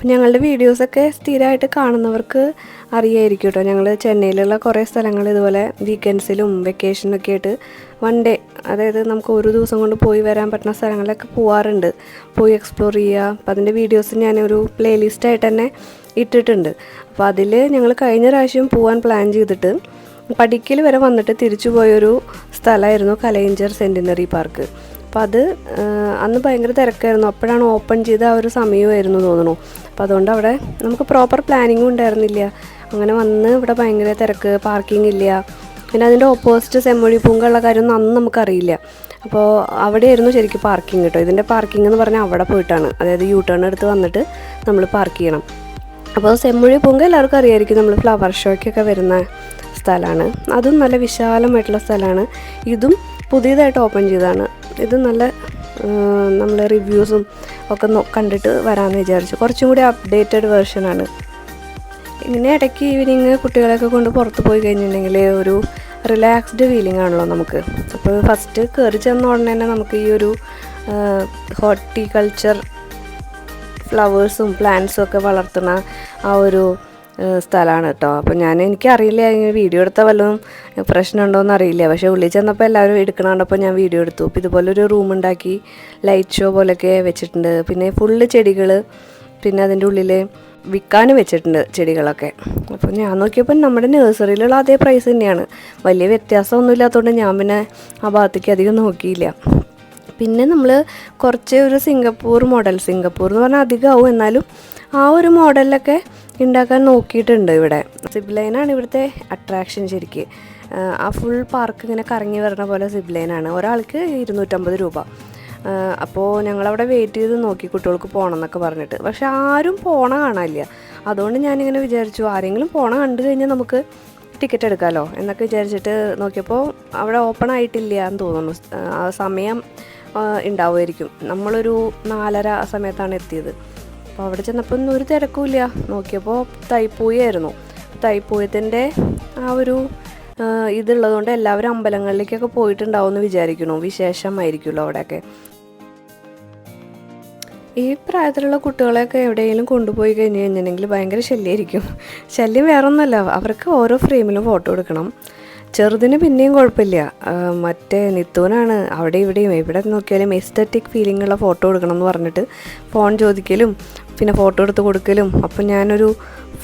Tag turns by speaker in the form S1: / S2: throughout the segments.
S1: അപ്പം ഞങ്ങളുടെ വീഡിയോസൊക്കെ സ്ഥിരമായിട്ട് കാണുന്നവർക്ക് അറിയായിരിക്കും കേട്ടോ. ഞങ്ങൾ ചെന്നൈയിലുള്ള കുറേ സ്ഥലങ്ങൾ ഇതുപോലെ വീക്കെൻഡ്സിലും വെക്കേഷനൊക്കെ ആയിട്ട് വൺ ഡേ, അതായത് നമുക്ക് ഒരു ദിവസം കൊണ്ട് പോയി വരാൻ പറ്റുന്ന സ്ഥലങ്ങളിലൊക്കെ പോകാറുണ്ട്, പോയി എക്സ്പ്ലോർ ചെയ്യുക. അപ്പോൾ അതിൻ്റെ വീഡിയോസ് ഞാനൊരു പ്ലേലിസ്റ്റായിട്ട് തന്നെ ഇട്ടിട്ടുണ്ട്. അപ്പോൾ അതിൽ ഞങ്ങൾ കഴിഞ്ഞ പ്രാവശ്യം പോകാൻ പ്ലാൻ ചെയ്തിട്ട് പടിക്കൽ വരെ വന്നിട്ട് തിരിച്ചു പോയൊരു സ്ഥലമായിരുന്നു കലൈഞ്ചർ സെൻറ്റിനറി പാർക്ക്. അപ്പോൾ അത് അന്ന് ഭയങ്കര തിരക്കായിരുന്നു. അപ്പോഴാണ് ഓപ്പൺ ചെയ്ത ആ ഒരു സമയമായിരുന്നു തോന്നുന്നു. അപ്പോൾ അതുകൊണ്ട് അവിടെ നമുക്ക് പ്രോപ്പർ പ്ലാനിങ്ങും ഉണ്ടായിരുന്നില്ല. അങ്ങനെ വന്ന് ഇവിടെ ഭയങ്കര തിരക്ക്, പാർക്കിംഗ് ഇല്ല. പിന്നെ അതിൻ്റെ ഓപ്പോസിറ്റ് സെമ്മൊഴി പൂങ്ക ഉള്ള കാര്യമൊന്നും അന്ന് നമുക്കറിയില്ല. അപ്പോൾ അവിടെയായിരുന്നു ശരിക്കും പാർക്കിംഗ് കേട്ടോ. ഇതിൻ്റെ പാർക്കിംഗ് എന്ന് പറഞ്ഞാൽ അവിടെ പോയിട്ടാണ്, അതായത് യു ടേൺ എടുത്ത് വന്നിട്ട് നമ്മൾ പാർക്ക് ചെയ്യണം. അപ്പോൾ സെമ്മൊഴി പൂങ്ക എല്ലാവർക്കും അറിയായിരിക്കും, നമ്മൾ ഫ്ലവർ ഷോയ്ക്കൊക്കെ വരുന്ന സ്ഥലമാണ്. അതും നല്ല വിശാലമായിട്ടുള്ള സ്ഥലമാണ്. ഇതും പുതിയതായിട്ട് ഓപ്പൺ ചെയ്തതാണ്. ഇത് നല്ല നമ്മൾ റിവ്യൂസും ഒക്കെ കണ്ടിട്ട് വരാമെന്ന് വിചാരിച്ചു. കുറച്ചും കൂടി അപ്ഡേറ്റഡ് വേർഷനാണ്. ഇങ്ങനെ ഇടയ്ക്ക് ഈവനിങ് കുട്ടികളെയൊക്കെ കൊണ്ട് പുറത്ത് പോയി കഴിഞ്ഞിട്ടുണ്ടെങ്കിൽ ഒരു റിലാക്സ്ഡ് ഫീലിംഗ് ആണല്ലോ നമുക്ക്. അപ്പോൾ ഫസ്റ്റ് കയറി ചെന്ന ഉടനെ തന്നെ നമുക്ക് ഈ ഒരു ഹോർട്ടിക്കൾച്ചർ ഫ്ലവേഴ്സും പ്ലാന്റ്സും ഒക്കെ വളർത്തുന്ന ആ ഒരു സ്ഥലമാണ് കേട്ടോ. അപ്പോൾ എനിക്കറിയില്ല, വീഡിയോ എടുത്താൽ വല്ലതും പ്രശ്നമുണ്ടോയെന്ന് അറിയില്ല. പക്ഷേ ഉള്ളിൽ ചെന്നപ്പോൾ എല്ലാവരും എടുക്കണുണ്ടപ്പോൾ ഞാൻ വീഡിയോ എടുത്തു. അപ്പോൾ ഇതുപോലൊരു റൂം ഉണ്ടാക്കി ലൈറ്റ് ഷോ പോലെയൊക്കെ വെച്ചിട്ടുണ്ട്. പിന്നെ ഫുള്ള് ചെടികൾ, പിന്നെ അതിൻ്റെ ഉള്ളിൽ വിൽക്കാനും വെച്ചിട്ടുണ്ട് ചെടികളൊക്കെ. അപ്പോൾ ഞാൻ നോക്കിയപ്പോൾ നമ്മുടെ നഴ്സറിയിലുള്ള അതേ പ്രൈസ് തന്നെയാണ്, വലിയ വ്യത്യാസമൊന്നും ഇല്ലാത്തതുകൊണ്ട് ഞാൻ പിന്നെ ആ ഭാഗത്തേക്ക് അധികം നോക്കിയില്ല. പിന്നെ നമ്മൾ കുറച്ച് ഒരു സിംഗപ്പൂർ എന്ന് പറഞ്ഞാൽ അധികമാവും, എന്നാലും ആ ഒരു മോഡലിലൊക്കെ ഉണ്ടാക്കാൻ നോക്കിയിട്ടുണ്ട്. ഇവിടെ സിബ് ലൈനാണ് ഇവിടുത്തെ അട്രാക്ഷൻ ശരിക്ക്. ആ ഫുൾ പാർക്ക് ഇങ്ങനെ കറങ്ങി വരുന്ന പോലെ സിബ് ലൈനാണ്. ഒരാൾക്ക് 250 രൂപ. അപ്പോൾ ഞങ്ങളവിടെ വെയിറ്റ് ചെയ്ത് നോക്കി കുട്ടികൾക്ക് പോകണം എന്നൊക്കെ പറഞ്ഞിട്ട്, പക്ഷെ ആരും പോണ കാണാനില്ല. അതുകൊണ്ട് ഞാനിങ്ങനെ വിചാരിച്ചു, ആരെങ്കിലും പോണ കണ്ടു കഴിഞ്ഞാൽ നമുക്ക് ടിക്കറ്റ് എടുക്കാമല്ലോ എന്നൊക്കെ വിചാരിച്ചിട്ട് നോക്കിയപ്പോൾ അവിടെ ഓപ്പൺ ആയിട്ടില്ല എന്ന് തോന്നുന്നു. ആ സമയം ഉണ്ടാവുമായിരിക്കും. നമ്മളൊരു 4:30 ആ സമയത്താണ് എത്തിയത്. അപ്പോൾ അവിടെ ചെന്നപ്പോൾ ഒന്നും ഒരു തിരക്കുമില്ല. നോക്കിയപ്പോൾ തൈപ്പൂയായിരുന്നു. തൈപ്പൂയത്തിൻ്റെ ആ ഒരു ഇതുള്ളതുകൊണ്ട് എല്ലാവരും അമ്പലങ്ങളിലേക്കൊക്കെ പോയിട്ടുണ്ടാവും എന്ന് വിചാരിക്കുന്നു. വിശേഷമായിരിക്കുമല്ലോ അവിടെയൊക്കെ. ഈ പ്രായത്തിലുള്ള കുട്ടികളെയൊക്കെ എവിടെയെങ്കിലും കൊണ്ടുപോയി കഴിഞ്ഞ് കഴിഞ്ഞിട്ടുണ്ടെങ്കിൽ ഭയങ്കര ശല്യമായിരിക്കും. ശല്യം വേറൊന്നുമല്ല, അവർക്ക് ഓരോ ഫ്രെയിമിലും ഫോട്ടോ എടുക്കണം. ചെറുതിന് പിന്നെയും കുഴപ്പമില്ല, മറ്റേ നിത്തുവിനാണ് അവിടെ ഇവിടെയും എവിടെ നോക്കിയാലും എസ്തറ്റിക് ഫീലിംഗ് ഉള്ള ഫോട്ടോ എടുക്കണം എന്ന് പറഞ്ഞിട്ട് ഫോൺ ചോദിക്കലും പിന്നെ ഫോട്ടോ എടുത്ത് കൊടുക്കലും. അപ്പം ഞാനൊരു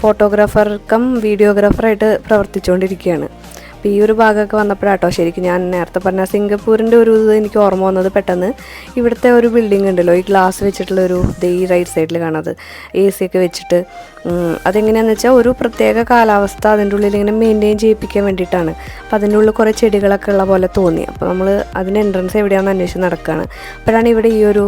S1: ഫോട്ടോഗ്രാഫർ കം വീഡിയോഗ്രാഫറായിട്ട് പ്രവർത്തിച്ചുകൊണ്ടിരിക്കുകയാണ്. അപ്പോൾ ഈ ഒരു ഭാഗമൊക്കെ വന്നപ്പോഴാട്ടോ ശരിക്കും ഞാൻ നേരത്തെ പറഞ്ഞ സിംഗപ്പൂരിൻ്റെ ഒരു ഇത് എനിക്ക് ഓർമ്മ വന്നത്. പെട്ടെന്ന് ഇവിടുത്തെ ഒരു ബിൽഡിംഗ് ഉണ്ടല്ലോ, ഈ ഗ്ലാസ് വെച്ചിട്ടുള്ളൊരു ഈ റൈറ്റ് സൈഡിൽ കാണുന്നത്, AC ഒക്കെ വെച്ചിട്ട്. അതെങ്ങനെയാണെന്ന് വെച്ചാൽ ഒരു പ്രത്യേക കാലാവസ്ഥ അതിൻ്റെ ഉള്ളിൽ ഇങ്ങനെ മെയിൻറ്റെയിൻ ചെയ്യിപ്പിക്കാൻ വേണ്ടിയിട്ടാണ്. അപ്പോൾ അതിൻ്റെ ഉള്ളിൽ കുറേ ചെടികളൊക്കെ ഉള്ള പോലെ തോന്നി. അപ്പോൾ നമ്മൾ അതിന് എൻട്രൻസ് എവിടെയാണെന്ന് അന്വേഷിച്ച് നടക്കുകയാണ്. അപ്പോഴാണ് ഇവിടെ ഈ ഒരു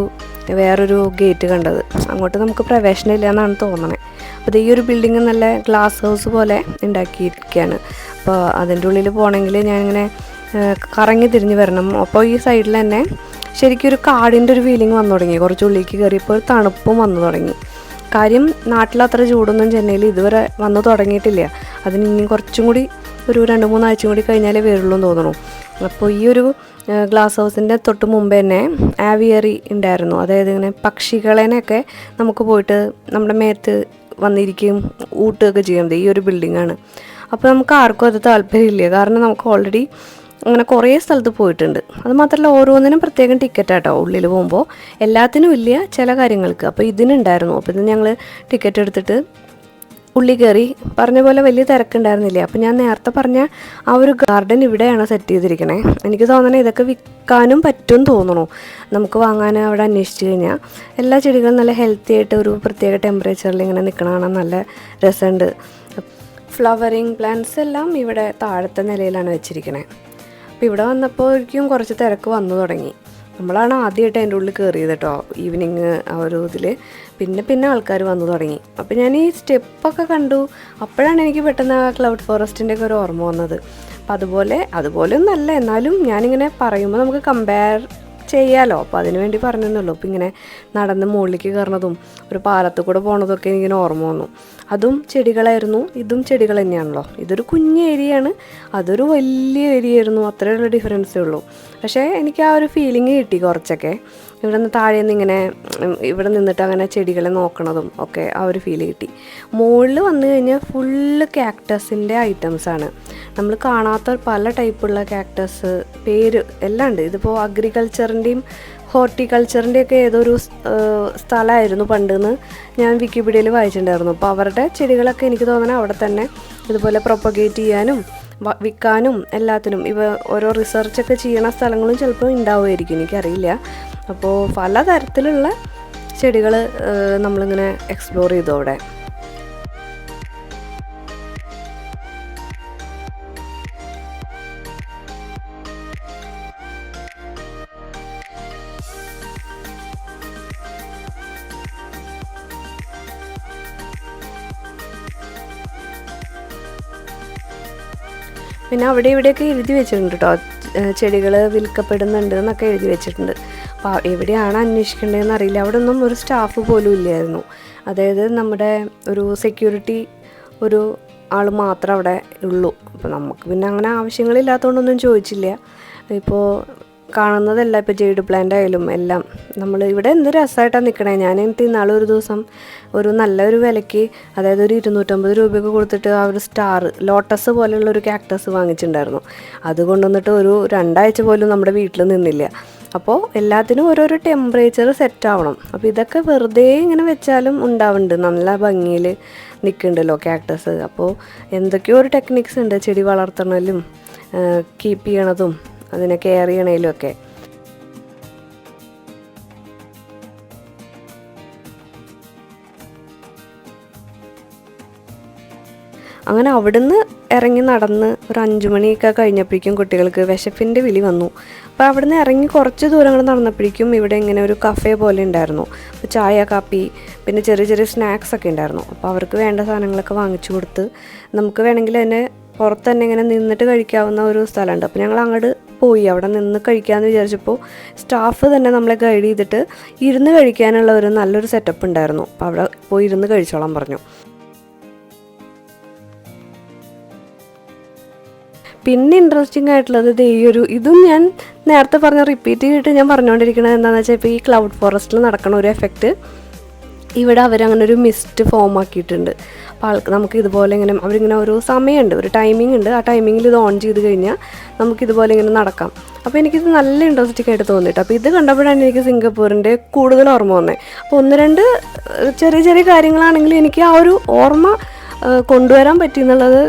S1: വേറൊരു ഗേറ്റ് കണ്ടത്. അങ്ങോട്ട് നമുക്ക് പ്രവേശനം ഇല്ല എന്നാണ് തോന്നണേ. അപ്പോൾ ഈ ഒരു ബിൽഡിങ് നല്ല ഗ്ലാസ് ഹൗസ് പോലെ ഉണ്ടാക്കിയിരിക്കുകയാണ്. അപ്പോൾ അതിൻ്റെ ഉള്ളിൽ പോകണമെങ്കിൽ ഞാനിങ്ങനെ കറങ്ങി തിരിഞ്ഞ് വരണം. അപ്പോൾ ഈ സൈഡിൽ തന്നെ ശരിക്കും ഒരു കാടിൻ്റെ ഒരു ഫീലിംഗ് വന്നു തുടങ്ങി. കുറച്ച് ഉള്ളിലേക്ക് കയറിയപ്പോൾ ഒരു തണുപ്പും വന്നു തുടങ്ങി. കാര്യം നാട്ടിലത്ര ചൂടൊന്നും ചെന്നൈയിൽ ഇതുവരെ വന്നു തുടങ്ങിയിട്ടില്ല. അതിന് ഇനി കുറച്ചും കൂടി ഒരു 2-3 ആഴ്ച കൂടി കഴിഞ്ഞാലേ വരുള്ളൂ എന്ന് തോന്നുന്നു. അപ്പോൾ ഈ ഒരു ഗ്ലാസ് ഹൗസിൻ്റെ തൊട്ട് മുമ്പ് തന്നെ ആവിയറി ഉണ്ടായിരുന്നു. അതായത് ഇങ്ങനെ പക്ഷികളെയൊക്കെ നമുക്ക് പോയിട്ട് നമ്മുടെ മേത്ത് വന്നിരിക്കുകയും ഊട്ടുകയൊക്കെ ചെയ്യുന്നത് ഈ ഒരു ബിൽഡിങ്ങാണ്. അപ്പോൾ നമുക്ക് ആർക്കും അത് താല്പര്യമില്ല, കാരണം നമുക്ക് ഓൾറെഡി അങ്ങനെ കുറേ സ്ഥലത്ത് പോയിട്ടുണ്ട്. അത് മാത്രമല്ല ഓരോന്നിനും പ്രത്യേകം ടിക്കറ്റാട്ടോ ഉള്ളിൽ പോകുമ്പോൾ, എല്ലാത്തിനും ഇല്ല, ചില കാര്യങ്ങൾക്ക്. അപ്പോൾ ഇതിനുണ്ടായിരുന്നു. അപ്പോൾ ഇത് ഞങ്ങൾ ടിക്കറ്റ് എടുത്തിട്ട് ഉള്ളി കയറി. പറഞ്ഞ പോലെ വലിയ തിരക്കുണ്ടായിരുന്നില്ല. അപ്പോൾ ഞാൻ നേരത്തെ പറഞ്ഞ ആ ഒരു ഗാർഡൻ ഇവിടെയാണ് സെറ്റ് ചെയ്തിരിക്കണേ. എനിക്ക് തോന്നണേ ഇതൊക്കെ വിൽക്കാനും പറ്റുമെന്ന് തോന്നണു. നമുക്ക് വാങ്ങാൻ അവിടെ അന്വേഷിച്ച് കഴിഞ്ഞാൽ എല്ലാ ചെടികളും നല്ല ഹെൽത്തി ആയിട്ട് ഒരു പ്രത്യേക ടെമ്പറേച്ചറിൽ ഇങ്ങനെ നിൽക്കണ കാണാൻ നല്ല രസമുണ്ട്. ഫ്ലവറിങ് പ്ലാന്റ്സ് എല്ലാം ഇവിടെ താഴത്തെ നിലയിലാണ് വെച്ചിരിക്കണേ. അപ്പോൾ ഇവിടെ വന്നപ്പോഴേക്കും കുറച്ച് തിരക്ക് വന്നു തുടങ്ങി. നമ്മളാണ് ആദ്യമായിട്ട് അതിൻ്റെ ഉള്ളിൽ കയറിയത് കേട്ടോ, ഈവനിങ് ആ ഒരു ഇതിൽ. പിന്നെ ആൾക്കാർ വന്നു തുടങ്ങി. അപ്പോൾ ഞാൻ ഈ സ്റ്റെപ്പൊക്കെ കണ്ടു. അപ്പോഴാണ് എനിക്ക് പെട്ടെന്ന് ആ ക്ലൗഡ് ഫോറസ്റ്റിൻ്റെ ഒക്കെ ഒരു ഓർമ്മ വന്നത്. അപ്പോൾ അതുപോലെ ഒന്നല്ല, എന്നാലും ഞാനിങ്ങനെ പറയുമ്പോൾ നമുക്ക് കമ്പയർ ചെയ്യാമല്ലോ. അപ്പോൾ അതിന് വേണ്ടി പറഞ്ഞെന്നുള്ളൂ. അപ്പോൾ ഇങ്ങനെ നടന്ന് മുകളിലേക്ക് കയറുന്നതും ഒരു പാലത്തിൽ കൂടെ പോണതൊക്കെ എനിക്കിങ്ങനെ ഓർമ്മ വന്നു. അതും ചെടികളായിരുന്നു, ഇതും ചെടികൾ തന്നെയാണല്ലോ. ഇതൊരു കുഞ്ഞ് ഏരിയയാണ്, അതൊരു വലിയ ഏരിയ ആയിരുന്നു. അത്രയുള്ള ഡിഫറൻസേ ഉള്ളൂ. പക്ഷേ എനിക്ക് ആ ഒരു ഫീലിംഗ് കിട്ടി കുറച്ചൊക്കെ. ഇവിടെ നിന്ന് താഴെ നിന്ന് ഇങ്ങനെ ഇവിടെ നിന്നിട്ട് അങ്ങനെ ചെടികളെ നോക്കണതും ഒക്കെ ആ ഒരു ഫീൽ കിട്ടി. മുകളിൽ വന്നു കഴിഞ്ഞാൽ ഫുള്ള് കാക്ടസിൻ്റെ ഐറ്റംസാണ്. നമ്മൾ കാണാത്ത പല ടൈപ്പുള്ള കാക്ടസ് പേര് എല്ലാം ഉണ്ട്. ഇതിപ്പോൾ അഗ്രികൾച്ചറിൻ്റെയും ഹോർട്ടിക്കൾച്ചറിൻ്റെയൊക്കെ ഏതൊരു സ്ഥലമായിരുന്നു പണ്ടെന്ന് ഞാൻ വിക്കിപീഡിയയിൽ വായിച്ചിട്ടുണ്ടായിരുന്നു. അപ്പോൾ അവരുടെ ചെടികളൊക്കെ എനിക്ക് തോന്നുന്നത് അവിടെ തന്നെ ഇതുപോലെ പ്രൊപ്പഗേറ്റ് ചെയ്യാനും വിൽക്കാനും എല്ലാത്തിനും ഓരോ റിസർച്ചൊക്കെ ചെയ്യണ സ്ഥലങ്ങളും ചിലപ്പോൾ ഉണ്ടാവുമായിരിക്കും, എനിക്കറിയില്ല. അപ്പോൾ പലതരത്തിലുള്ള ചെടികൾ നമ്മളിങ്ങനെ എക്സ്പ്ലോർ ചെയ്തു അവിടെ. പിന്നെ അവിടെ ഇവിടെയൊക്കെ എഴുതി വെച്ചിട്ടുണ്ട് കേട്ടോ, ചെടികൾ വിൽക്കപ്പെടുന്നുണ്ട് എന്നൊക്കെ എഴുതി വെച്ചിട്ടുണ്ട്. അപ്പോൾ എവിടെയാണ് അന്വേഷിക്കേണ്ടതെന്ന് അറിയില്ല. അവിടെ ഒന്നും ഒരു സ്റ്റാഫ് പോലും ഇല്ലായിരുന്നു. അതായത് നമ്മുടെ ഒരു സെക്യൂരിറ്റി ഒരു ആൾ മാത്രം അവിടെ ഉള്ളൂ. അപ്പോൾ നമുക്ക് പിന്നെ അങ്ങനെ ആവശ്യങ്ങളില്ലാത്തതുകൊണ്ടൊന്നും ചോദിച്ചില്ല. ഇപ്പോൾ കാണുന്നതല്ല, ഇപ്പോൾ ജെയ്ഡ് പ്ലാന്റ് ആയാലും എല്ലാം നമ്മൾ ഇവിടെ എന്ത് രസമായിട്ടാണ് നിൽക്കണേ. ഞാൻ എനിക്ക് ഇന്നാളെ ഒരു ദിവസം ഒരു നല്ലൊരു വിലയ്ക്ക്, അതായത് ഒരു 250 രൂപയൊക്കെ കൊടുത്തിട്ട് ആ ഒരു സ്റ്റാർ ലോട്ടസ് പോലെയുള്ള ഒരു കാക്ടസ് വാങ്ങിച്ചിട്ടുണ്ടായിരുന്നു. അത് കൊണ്ടുവന്നിട്ട് ഒരു 2 ആഴ്ച പോലും നമ്മുടെ വീട്ടിൽ നിന്നില്ല. അപ്പോൾ എല്ലാത്തിനും ഓരോരോ ടെമ്പറേച്ചർ സെറ്റ് ആവണം. അപ്പോൾ ഇതൊക്കെ വെറുതെ ഇങ്ങനെ വെച്ചാലും ഉണ്ടാവുന്നുണ്ട്, നല്ല ഭംഗിയിൽ നിൽക്കുന്നുണ്ടല്ലോ കാക്ടസ്. അപ്പോൾ എന്തൊക്കെയോ ഒരു ടെക്നിക്സ് ഉണ്ട് ചെടി വളർത്തണതിലും കീപ്പ് ചെയ്യണതും അതിനെ കെയർ ചെയ്യണതിലും ഒക്കെ. അങ്ങനെ അവിടുന്ന് ഇറങ്ങി നടന്ന് ഒരു 5 മണിയൊക്കെ കഴിഞ്ഞപ്പോഴേക്കും കുട്ടികൾക്ക് വിശപ്പിൻ്റെ വിളി വന്നു. അപ്പോൾ അവിടുന്ന് ഇറങ്ങി കുറച്ച് ദൂരം കൂടെ നടന്നപ്പോഴേക്കും ഇവിടെ ഇങ്ങനെ ഒരു കഫേ പോലെ ഉണ്ടായിരുന്നു. അപ്പോൾ ചായ, കാപ്പി, പിന്നെ ചെറിയ ചെറിയ സ്നാക്സ് ഒക്കെ ഉണ്ടായിരുന്നു. അപ്പോൾ അവർക്ക് വേണ്ട സാധനങ്ങളൊക്കെ വാങ്ങിച്ചു കൊടുത്ത് നമുക്ക് വേണമെങ്കിൽ അതിനെ പുറത്ത് തന്നെ ഇങ്ങനെ നിന്നിട്ട് കഴിക്കാവുന്ന ഒരു സ്ഥലമുണ്ട്. അപ്പോൾ ഞങ്ങൾ അങ്ങോട്ട് പോയി അവിടെ നിന്ന് കഴിക്കാമെന്ന് വിചാരിച്ചപ്പോൾ സ്റ്റാഫ് തന്നെ നമ്മളെ ഗൈഡ് ചെയ്തിട്ട് ഇരുന്ന് കഴിക്കാനുള്ള ഒരു നല്ലൊരു സെറ്റപ്പ് ഉണ്ടായിരുന്നു. അപ്പോൾ അവിടെ പോയി ഇരുന്ന് കഴിച്ചോളാൻ പറഞ്ഞു. പിന്നെ ഇൻട്രസ്റ്റിംഗ് ആയിട്ടുള്ളത് ഇതും ഞാൻ നേരത്തെ റിപ്പീറ്റ് ചെയ്തിട്ട് ഞാൻ പറഞ്ഞുകൊണ്ടിരിക്കുന്നത് എന്താണെന്ന് വെച്ചാൽ, ഇപ്പോൾ ഈ ക്ലൗഡ് ഫോറസ്റ്റിൽ നടക്കണ ഒരു എഫക്റ്റ് ഇവിടെ അവരങ്ങനെ ഒരു മിസ്റ്റ് ഫോം ആക്കിയിട്ടുണ്ട്. അപ്പോൾ നമുക്ക് ഇതുപോലെ ഇങ്ങനെ അവരിങ്ങനെ ഒരു സമയമുണ്ട്, ഒരു ടൈമിംഗ് ഉണ്ട്. ആ ടൈമിങ്ങിൽ ഇത് ഓൺ ചെയ്ത് കഴിഞ്ഞാൽ നമുക്കിതുപോലെ ഇങ്ങനെ നടക്കാം. അപ്പോൾ എനിക്കിത് നല്ല ഇൻട്രസ്റ്റിംഗ് ആയിട്ട് തോന്നിയിട്ട്, അപ്പോൾ ഇത് കണ്ടപ്പോഴാണ് എനിക്ക് സിംഗപ്പൂരിൻ്റെ കൂടുതൽ ഓർമ്മ വന്നത്. അപ്പോൾ 1-2 ചെറിയ ചെറിയ കാര്യങ്ങളാണെങ്കിലും എനിക്ക് ആ ഒരു ഓർമ്മ കൊണ്ടുവരാൻ പറ്റി എന്നുള്ളത്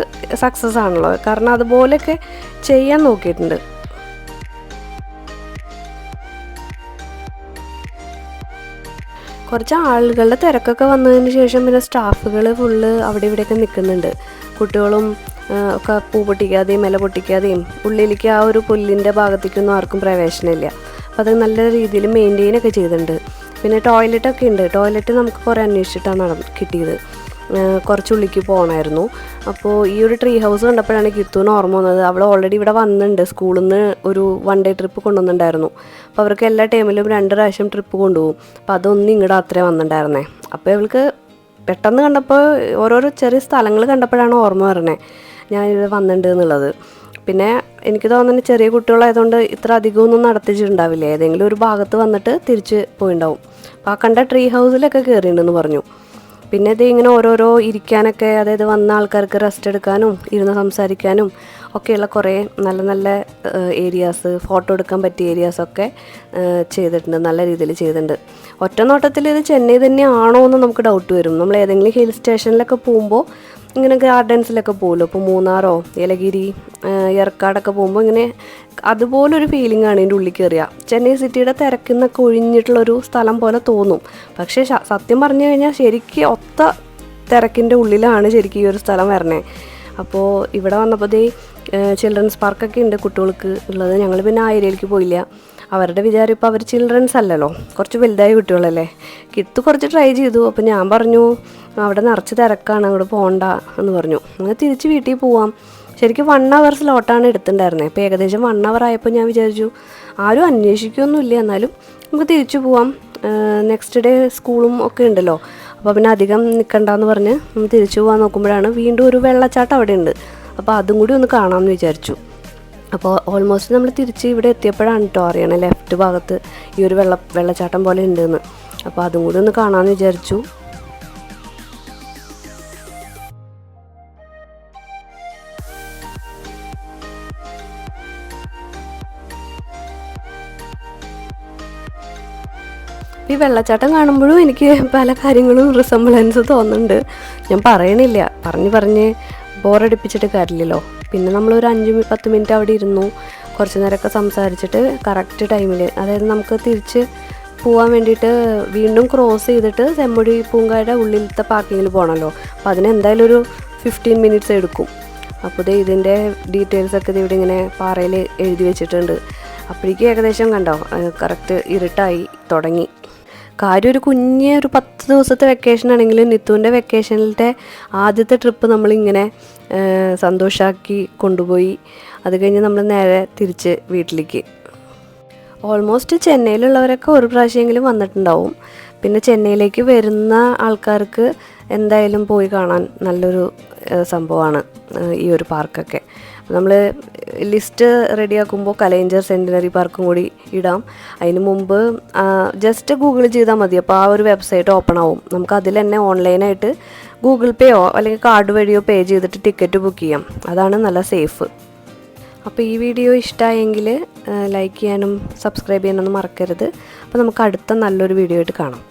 S1: സക്സസ് ആണല്ലോ. കാരണം അതുപോലെയൊക്കെ ചെയ്യാൻ നോക്കിയിട്ടുണ്ട്. കുറച്ച് ആളുകളുടെ തിരക്കൊക്കെ വന്നതിന് ശേഷം പിന്നെ സ്റ്റാഫുകൾ ഫുള്ള് അവിടെ ഇവിടെയൊക്കെ നിൽക്കുന്നുണ്ട്. കുട്ടികളും ഒക്കെ പൂ പൊട്ടിക്കാതെയും ഇല പൊട്ടിക്കാതെയും ഉള്ളിലേക്ക് ആ ഒരു പുല്ലിൻ്റെ ഭാഗത്തേക്കൊന്നും ആർക്കും പ്രവേശനമില്ല. അപ്പോൾ അത് നല്ല രീതിയിൽ മെയിൻറ്റെയിനൊക്കെ ചെയ്തിട്ടുണ്ട്. പിന്നെ ടോയ്ലറ്റൊക്കെ ഉണ്ട്. ടോയ്ലറ്റ് നമുക്ക് കുറേ അന്വേഷിച്ചിട്ടാണ് കിട്ടിയത്. കുറച്ചുള്ളിലേക്ക് പോകണമായിരുന്നു. അപ്പോൾ ഈ ഒരു ട്രീ ഹൗസ് കണ്ടപ്പോഴാണ് കിത്തുവിന് ഓർമ്മ വന്നത്. അവൾ ഓൾറെഡി ഇവിടെ വന്നിട്ടുണ്ട്, സ്കൂളിൽ നിന്ന് ഒരു 1 ഡേ ട്രിപ്പ് കൊണ്ടുവന്നിട്ടുണ്ടായിരുന്നു. അപ്പോൾ അവർക്ക് എല്ലാ ടൈമിലും 2 പ്രാവശ്യം ട്രിപ്പ് കൊണ്ടുപോകും. അപ്പോൾ അതൊന്നും ഇങ്ങോട്ട് അത്രേ വന്നിട്ടുണ്ടായിരുന്നേ. അപ്പോൾ ഇവൾക്ക് പെട്ടെന്ന് കണ്ടപ്പോൾ ഓരോരോ ചെറിയ സ്ഥലങ്ങൾ കണ്ടപ്പോഴാണ് ഓർമ്മ വരണേ ഞാനിത് വന്നിട്ടുണ്ട് എന്നുള്ളത്. പിന്നെ എനിക്ക് തോന്നുന്നത് ചെറിയ കുട്ടികളായതുകൊണ്ട് ഇത്ര അധികമൊന്നും നടത്തിച്ചിട്ടുണ്ടാവില്ല. ഏതെങ്കിലും ഒരു ഭാഗത്ത് വന്നിട്ട് തിരിച്ച് പോയിണ്ടാവും. അപ്പോൾ ആ കണ്ട ട്രീ ഹൗസിലൊക്കെ കയറിയിട്ടുണ്ടെന്ന് പറഞ്ഞു. പിന്നെ ഇത് ഇങ്ങനെ ഓരോരോ ഇരിക്കാനൊക്കെ, അതായത് വന്ന ആൾക്കാർക്ക് റെസ്റ്റ് എടുക്കാനും ഇരുന്ന് സംസാരിക്കാനും ഒക്കെയുള്ള കുറേ നല്ല നല്ല ഏരിയാസ്, ഫോട്ടോ എടുക്കാൻ പറ്റിയ ഏരിയാസൊക്കെ ചെയ്തിട്ടുണ്ട്, നല്ല രീതിയിൽ ചെയ്തിട്ടുണ്ട്. ഒറ്റ നോട്ടത്തിൽ ഇത് ചെന്നൈ തന്നെയാണോ എന്ന് നമുക്ക് ഡൗട്ട് വരും. നമ്മൾ ഏതെങ്കിലും ഹിൽ സ്റ്റേഷനിലൊക്കെ പോകുമ്പോൾ ഇങ്ങനെ ഗാർഡൻസിലൊക്കെ പോകുമല്ലോ, ഇപ്പോൾ മൂന്നാറോ ഏലഗിരി ഏർക്കാടൊക്കെ പോകുമ്പോൾ ഇങ്ങനെ അതുപോലൊരു ഫീലിംഗ് ആണ് ഇതിൻ്റെ ഉള്ളിൽ കയറിയ. ചെന്നൈ സിറ്റിയുടെ തിരക്കുന്നൊക്കെ ഒഴിഞ്ഞിട്ടുള്ളൊരു സ്ഥലം പോലെ തോന്നും. പക്ഷേ സത്യം പറഞ്ഞു കഴിഞ്ഞാൽ ശരിക്കും ഒത്ത തിരക്കിൻ്റെ ഉള്ളിലാണ് ശരിക്കും ഈ ഒരു സ്ഥലം വരണേ. അപ്പോൾ ഇവിടെ വന്നപ്പോൾ ചിൽഡ്രൻസ് പാർക്കൊക്കെ ഉണ്ട് കുട്ടികൾക്ക് ഉള്ളത്. ഞങ്ങൾ പിന്നെ ആ ഏരിയയിലേക്ക് പോയില്ല. അവരുടെ വിചാരം ഇപ്പോൾ അവർ ചിൽഡ്രൻസ് അല്ലല്ലോ, കുറച്ച് വലുതായ കുട്ടികളല്ലേ. കിത്ത് കുറച്ച് ട്രൈ ചെയ്തു. അപ്പോൾ ഞാൻ പറഞ്ഞു അവിടെ നിറച്ച് തിരക്കാണ്, അങ്ങോട്ട് പോകണ്ട എന്ന് പറഞ്ഞു. അങ്ങനെ തിരിച്ച് വീട്ടിൽ പോവാം. ശരിക്കും 1 hour സ്ലോട്ടാണ് എടുത്തിട്ടുണ്ടായിരുന്നത്. അപ്പോൾ ഏകദേശം 1 hour ആയപ്പോൾ ഞാൻ വിചാരിച്ചു ആരും അന്വേഷിക്കുകയൊന്നുമില്ല, എന്നാലും നമുക്ക് തിരിച്ചു പോവാം. നെക്സ്റ്റ് ഡേ സ്കൂളും ഒക്കെ ഉണ്ടല്ലോ. അപ്പോൾ പിന്നെ അധികം നിൽക്കണ്ടെന്ന് പറഞ്ഞ് തിരിച്ചു പോകാൻ നോക്കുമ്പോഴാണ് വീണ്ടും ഒരു വെള്ളച്ചാട്ടം അവിടെ ഉണ്ട്. അപ്പോൾ അതും കൂടി ഒന്ന് കാണാമെന്ന് വിചാരിച്ചു. അപ്പോൾ ഓൾമോസ്റ്റ് നമ്മൾ തിരിച്ച് ഇവിടെ എത്തിയപ്പോഴാണ് കേട്ടോ അറിയണേ ലെഫ്റ്റ് ഭാഗത്ത് ഈ ഒരു വെള്ളച്ചാട്ടം പോലെ ഉണ്ടെന്ന്. അപ്പോൾ അതും കൂടി ഒന്ന് കാണാമെന്ന് വിചാരിച്ചു. ഈ വെള്ളച്ചാട്ടം കാണുമ്പോഴും എനിക്ക് പല കാര്യങ്ങളും റിസംബ്ലൻസ് തോന്നുന്നുണ്ട്. ഞാൻ പറയണില്ല, പറഞ്ഞ് ബോറടിപ്പിച്ചിട്ട് കാര്യമില്ലല്ലോ. പിന്നെ നമ്മളൊരു 5-10 മിനിറ്റ് അവിടെ ഇരുന്നു, കുറച്ച് നേരമൊക്കെ സംസാരിച്ചിട്ട് കറക്റ്റ് ടൈമിൽ, അതായത് നമുക്ക് തിരിച്ച് പോകാൻ വേണ്ടിയിട്ട് വീണ്ടും ക്രോസ് ചെയ്തിട്ട് ചെമ്മുടി പൂങ്കായുടെ ഉള്ളിലത്തെ പാർക്കിങ്ങിൽ പോകണമല്ലോ. അപ്പോൾ അതിന് എന്തായാലും ഒരു 15 മിനിറ്റ്സ് എടുക്കും. അപ്പോൾ ഇതിൻ്റെ ഡീറ്റെയിൽസൊക്കെ ഇവിടെ ഇങ്ങനെ പാറയിൽ എഴുതി വെച്ചിട്ടുണ്ട്. അപ്പോഴേക്കും ഏകദേശം കണ്ടോ കറക്റ്റ് ഇരുട്ടായി തുടങ്ങി. കാര്യം ഒരു 10 ദിവസത്തെ വെക്കേഷൻ ആണെങ്കിലും നിത്തുവിൻ്റെ വെക്കേഷനിലത്തെ ആദ്യത്തെ ട്രിപ്പ് നമ്മളിങ്ങനെ സന്തോഷമാക്കി കൊണ്ടുപോയി. അത് കഴിഞ്ഞ് നമ്മൾ നേരെ തിരിച്ച് വീട്ടിലേക്ക്. ഓൾമോസ്റ്റ് ചെന്നൈയിലുള്ളവരൊക്കെ ഒരു പ്രാവശ്യമെങ്കിലും വന്നിട്ടുണ്ടാവും. പിന്നെ ചെന്നൈയിലേക്ക് വരുന്ന ആൾക്കാർക്ക് എന്തായാലും പോയി കാണാൻ നല്ലൊരു സംഭവമാണ് ഈ ഒരു പാർക്കൊക്കെ. നമ്മൾ ലിസ്റ്റ് റെഡിയാക്കുമ്പോൾ കലൈഞ്ചർ സെൻറ്റിനറി പാർക്കും കൂടി ഇടാം. അതിന് മുമ്പ് ജസ്റ്റ് ഗൂഗിൾ ചെയ്താൽ മതി. അപ്പോൾ ആ ഒരു വെബ്സൈറ്റ് ഓപ്പൺ ആവും. നമുക്ക് അതിൽ തന്നെ ഓൺലൈനായിട്ട് ഗൂഗിൾ പേയോ അല്ലെങ്കിൽ കാർഡ് വഴിയോ പേ ചെയ്തിട്ട് ടിക്കറ്റ് ബുക്ക് ചെയ്യാം. അതാണ് നല്ല സേഫ്. അപ്പോൾ ഈ വീഡിയോ ഇഷ്ടമായെങ്കിൽ ലൈക്ക് ചെയ്യാനും സബ്സ്ക്രൈബ് ചെയ്യാനൊന്നും മറക്കരുത്. അപ്പോൾ നമുക്ക് അടുത്ത നല്ലൊരു വീഡിയോ ആയിട്ട് കാണാം.